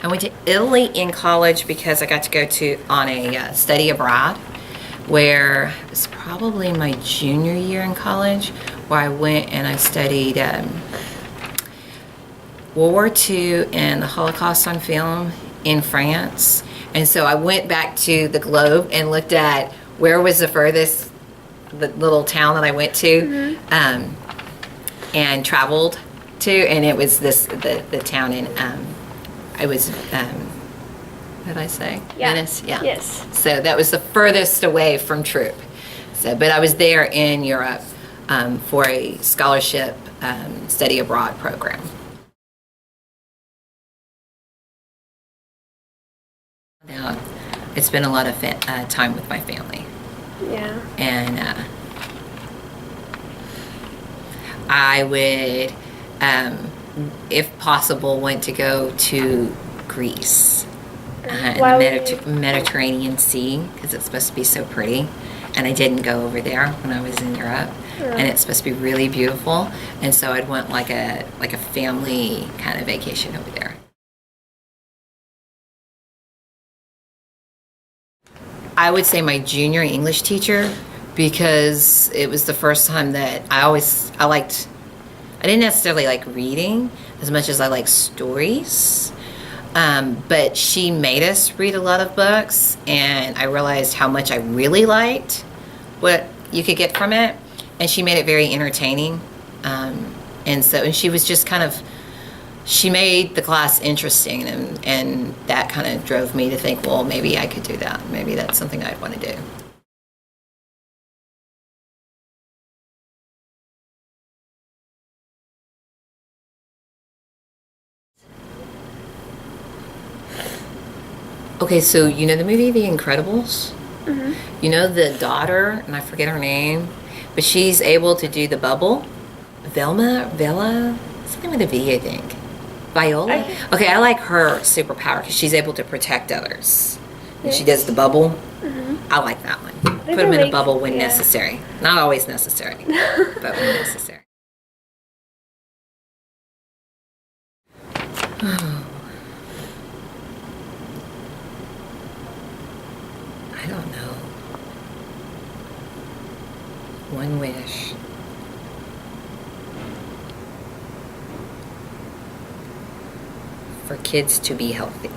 I went to Italy in college because I got to go on a study abroad, where it was probably my junior year in college, where I went and I studied World War II and the Holocaust on film in France. And so I went back to the globe and looked at where was the furthest, the little town that I went to, and traveled to, and it was the town in I was what did I say? Yeah. Venice. Yeah. Yes. So that was the furthest away from Troop. So, but I was there in Europe for a scholarship study abroad program. Now, I spent a lot of time with my family. Yeah. And I would, if possible, want to go to Greece, the Mediterranean Sea, because it's supposed to be so pretty. And I didn't go over there when I was in Europe, and it's supposed to be really beautiful. And so I'd want like a family kind of vacation over there. I would say my junior English teacher, because it was the first time that I didn't necessarily like reading as much as I like stories, but she made us read a lot of books, and I realized how much I really liked what you could get from it, and she made it very entertaining, and she was just she made the class interesting, and that kind of drove me to think, well, maybe I could do that. Maybe that's something I'd want to do. Okay, so you know the movie The Incredibles? Mm-hmm. You know the daughter, and I forget her name, but she's able to do the bubble. Vela? Something with a V, I think. Viola? Okay, I like her superpower because she's able to protect others. And she does the bubble. Mm-hmm. I like that one. Put them in a bubble when necessary. Not always necessary, but when necessary. Oh. I don't know. One wish. For kids to be healthy.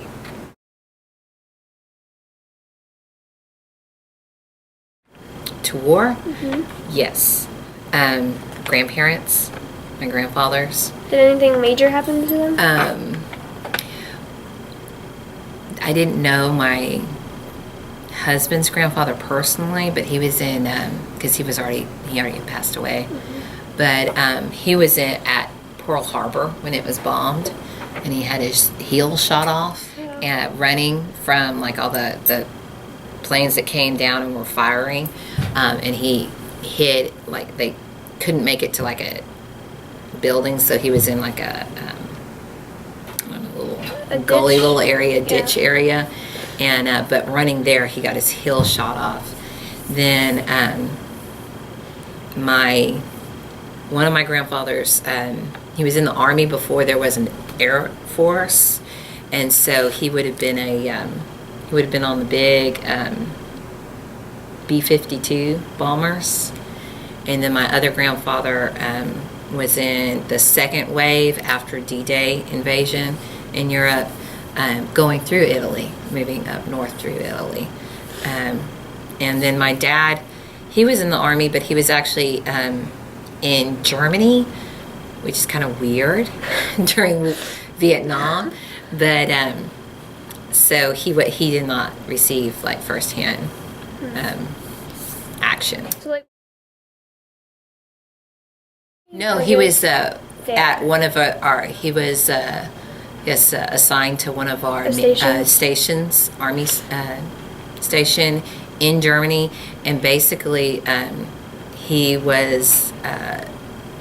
To war? Mm-hmm. Yes. Grandparents, my grandfathers. Did anything major happen to them? I didn't know my husband's grandfather personally, but he was in, because he already passed away. Mm-hmm. But he was at Pearl Harbor when it was bombed. And he had his heel shot off, and running from like all the planes that came down and were firing, and he hid, like they couldn't make it to like a building, so he was in like a gully little area, ditch area, and but running there he got his heel shot off. Then one of my grandfathers, he was in the Army before there was an Air Force, and so he would have been on the big B-52 bombers. And then my other grandfather was in the second wave after D-Day invasion in Europe, going through Italy, moving up north through Italy. And then my dad, he was in the Army, but he was actually in Germany, which is kind of weird during Vietnam, but so he did not receive like firsthand action. So, like, no, he was at one of he was assigned to one of our stations, Army station in Germany, and basically he was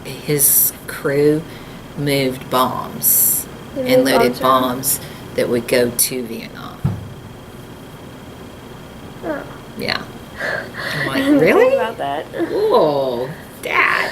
his crew moved bombs and loaded bombs that would go to Vietnam. Oh. Yeah. I'm like, really? About that. Oh, Dad.